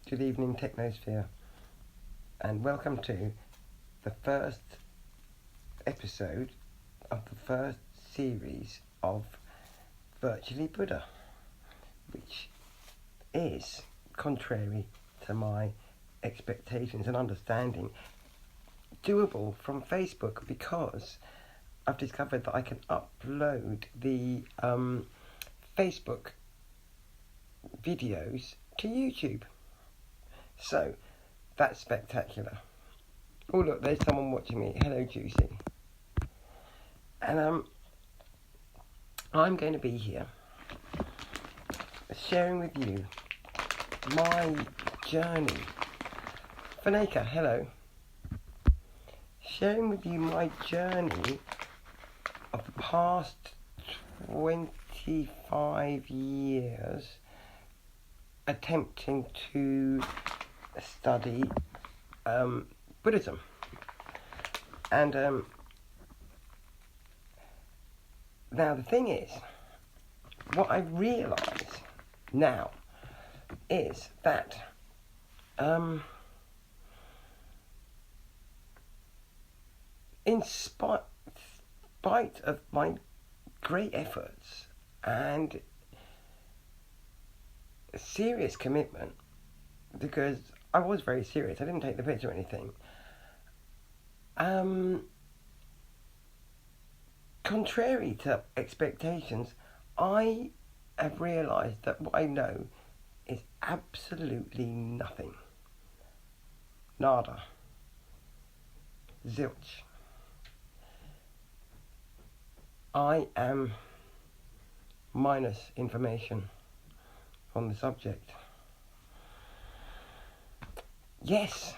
Good evening, Technosphere, and welcome to the first episode of the first series of Virtually Buddha, which is, contrary to my expectations and understanding, doable from Facebook because I've discovered that I can upload the Facebook videos to YouTube. So, that's spectacular. Oh look, there's someone watching me. Hello, Juicy. And I'm going to be here sharing with you my journey. Faneka, hello. Sharing with you my journey of the past 25 years attempting to study Buddhism. And now the thing is, what I realise now is that in spite of my great efforts and serious commitment, because I was very serious, I didn't take the piss or anything, contrary to expectations, I have realised that what I know is absolutely nothing. Nada. Zilch. I am minus information on the subject. Yes.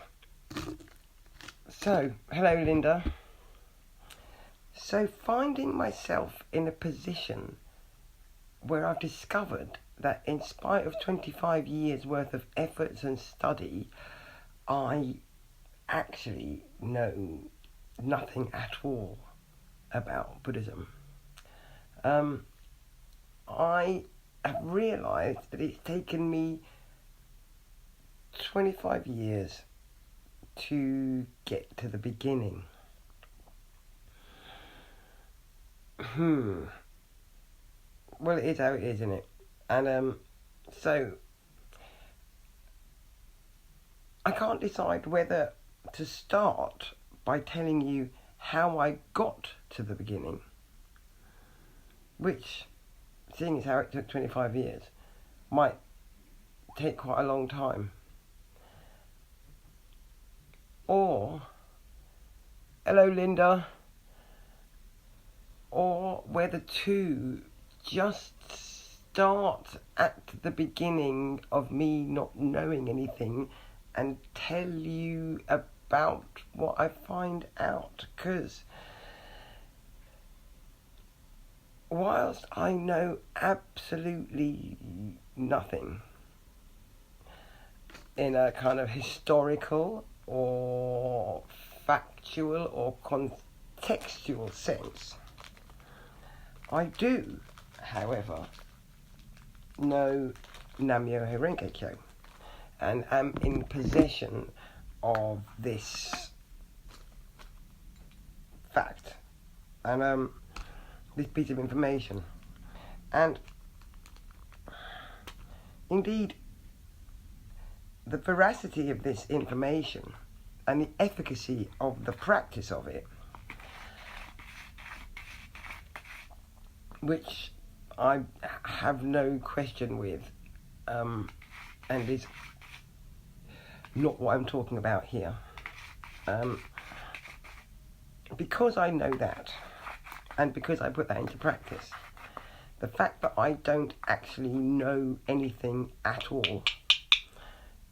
So, hello Linda. So finding myself in a position where I've discovered that in spite of 25 years worth of efforts and study, I actually know nothing at all about Buddhism. I have realised that it's taken me 25 years to get to the beginning. Well, it is how it is, isn't it? And so I can't decide whether to start by telling you how I got to the beginning, which, seeing as how it took 25 years, might take quite a long time. Or, hello Linda, or whether to just start at the beginning of me not knowing anything and tell you about what I find out, because whilst I know absolutely nothing in a kind of historical or factual or contextual sense, I do, however, know Nam-myoho Renge Kyo and am in possession of this fact and this piece of information. And indeed, the veracity of this information and the efficacy of the practice of it, which I have no question with, and is not what I'm talking about here. Because I know that, and because I put that into practice, the fact that I don't actually know anything at all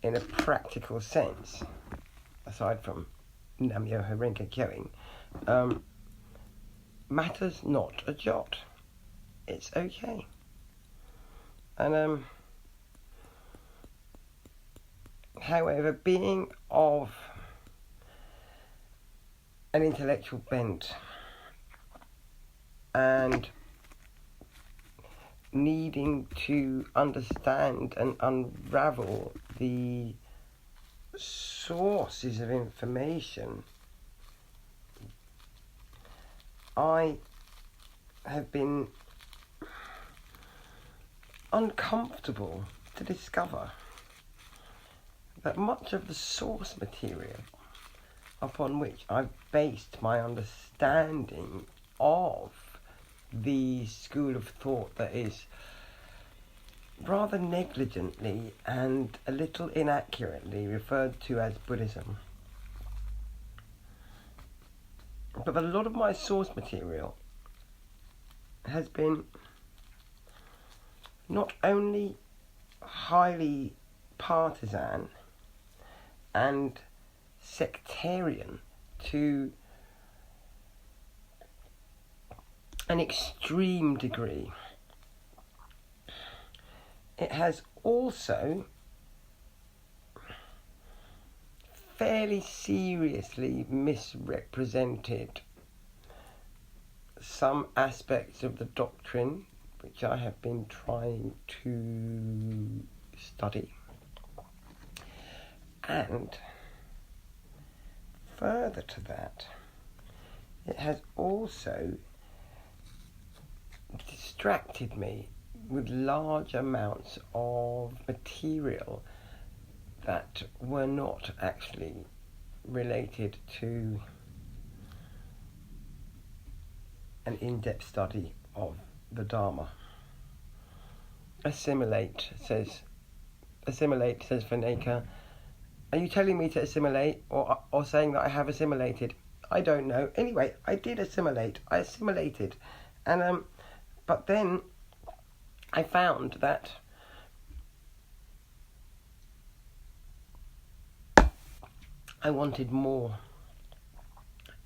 in a practical sense, aside from Nam-myoho Renge Kyoing, matters not a jot. It's okay. And however, being of an intellectual bent and needing to understand and unravel the sources of information, I have been uncomfortable to discover that much of the source material upon which I've based my understanding of the school of thought that is rather negligently and a little inaccurately referred to as Buddhism. But a lot of my source material has been not only highly partisan and sectarian to an extreme degree, it has also fairly seriously misrepresented some aspects of the doctrine which I have been trying to study. And further to that, it has also distracted me with large amounts of material that were not actually related to an in-depth study of the Dharma. Assimilate, says Vinaka. Are you telling me to assimilate or saying that I have assimilated? I don't know. Anyway, I did assimilate. I assimilated. And but then I found that I wanted more.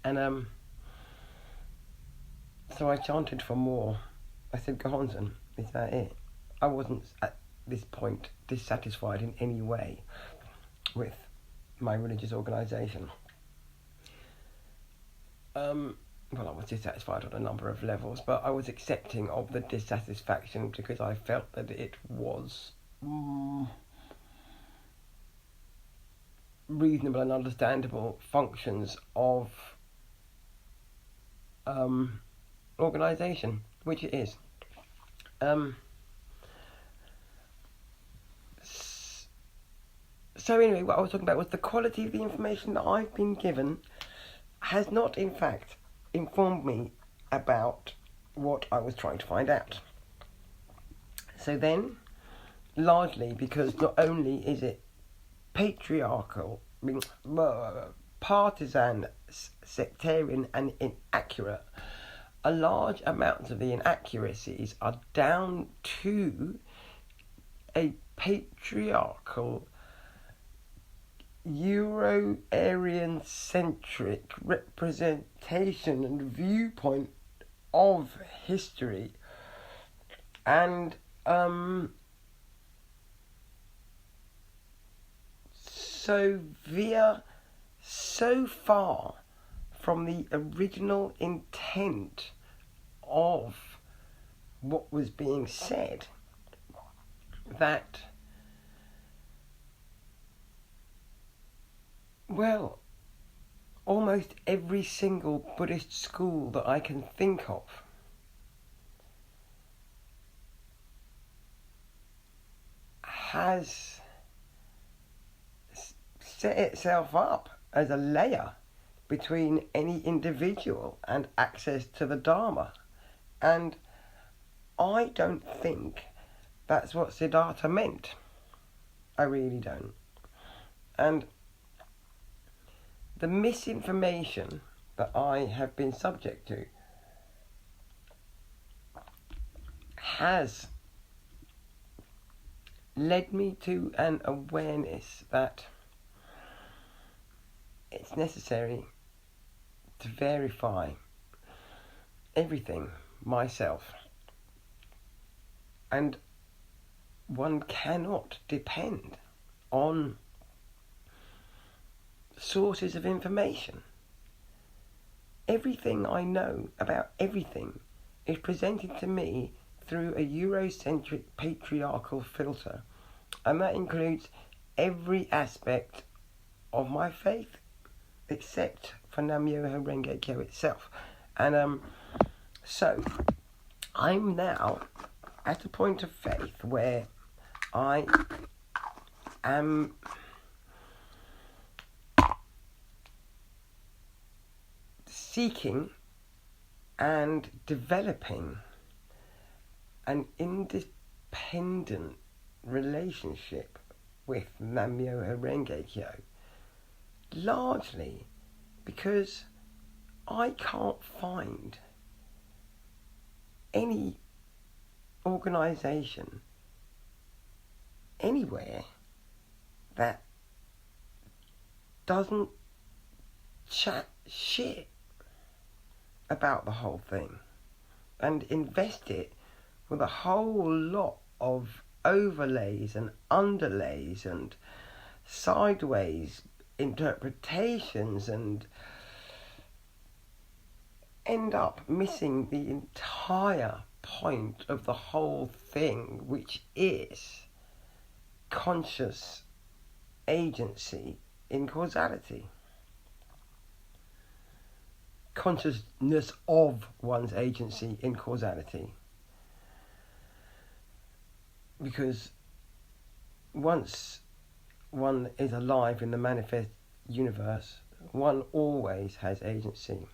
And so I chanted for more. I said, Gohanson, is that it? I wasn't at this point dissatisfied in any way with my religious organisation. Well, I was dissatisfied on a number of levels, but I was accepting of the dissatisfaction because I felt that it was reasonable and understandable functions of organisation, which it is. So anyway, what I was talking about was the quality of the information that I've been given has not, in fact, informed me about what I was trying to find out. So then, largely because not only is it patriarchal, partisan, sectarian and inaccurate, a large amount of the inaccuracies are down to a patriarchal Euro-Aryan-centric representation and viewpoint of history, and so far from the original intent of what was being said that, well, almost every single Buddhist school that I can think of has set itself up as a layer between any individual and access to the Dharma. And I don't think that's what Siddhartha meant. I really don't. And the misinformation that I have been subject to has led me to an awareness that it's necessary to verify everything myself. And one cannot depend on sources of information. Everything I know about everything is presented to me through a Eurocentric patriarchal filter, and that includes every aspect of my faith, except for Nam-myoho Renge Kyo itself. And so I'm now at a point of faith where I am seeking and developing an independent relationship with Nam-myoho Renge Kyo, largely because I can't find any organisation anywhere that doesn't chat shit about the whole thing and invest it with a whole lot of overlays and underlays and sideways interpretations, and end up missing the entire point of the whole thing, which is conscious agency in causality. Consciousness of one's agency in causality. Because once one is alive in the manifest universe, one always has agency.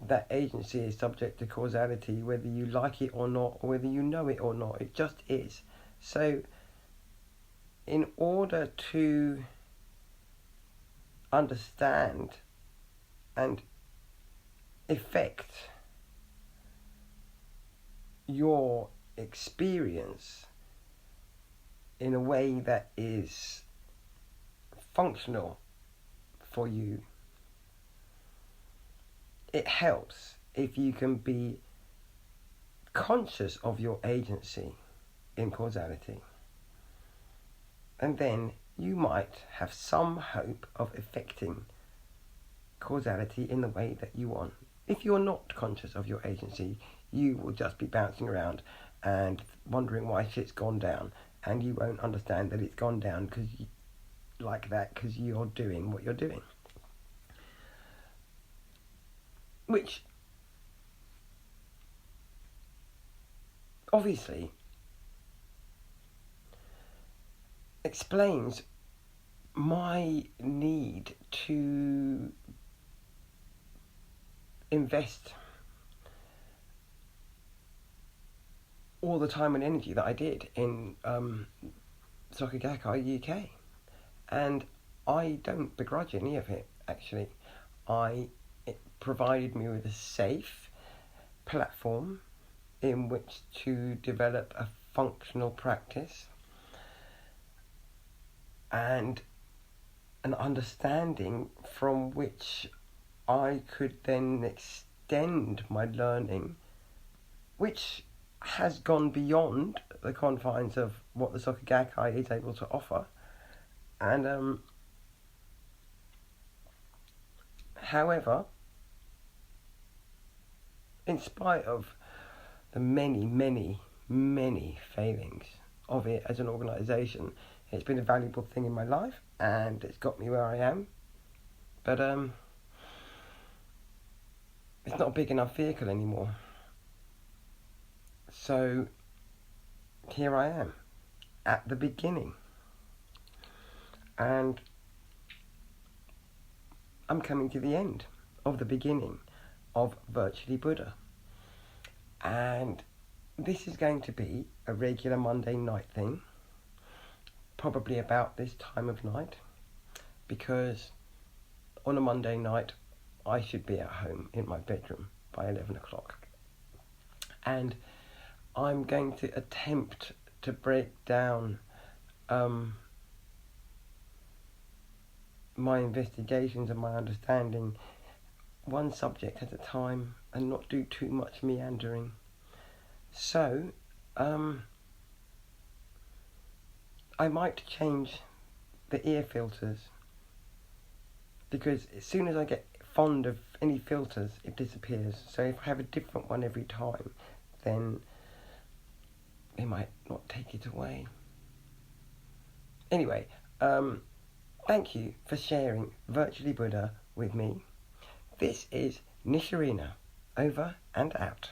That agency is subject to causality, whether you like it or not, or whether you know it or not. It just is. So, in order to understand and effect your experience in a way that is functional for you, it helps if you can be conscious of your agency in causality. And then you might have some hope of effecting causality in the way that you want. If you're not conscious of your agency, you will just be bouncing around and wondering why shit's gone down, and you won't understand that it's gone down because you're doing what you're doing. Which obviously explains my need to invest all the time and energy that I did in Soka Gakkai UK. And I don't begrudge any of it, actually. It provided me with a safe platform in which to develop a functional practice and an understanding from which I could then extend my learning, which has gone beyond the confines of what the Soka Gakkai is able to offer. And however, in spite of the many failings of it as an organisation, it's been a valuable thing in my life, and it's got me where I am. But it's not a big enough vehicle anymore. So here I am at the beginning, and I'm coming to the end of the beginning of Virtually Buddha. And this is going to be a regular Monday night thing, probably about this time of night, because on a Monday night I should be at home in my bedroom by 11 o'clock. And I'm going to attempt to break down my investigations and my understanding one subject at a time and not do too much meandering. So, I might change the ear filters, because as soon as I get fond of any filters, it disappears. So if I have a different one every time, then they might not take it away. Anyway, Thank you for sharing Virtually Buddha with me. This is Nisharina, over and out.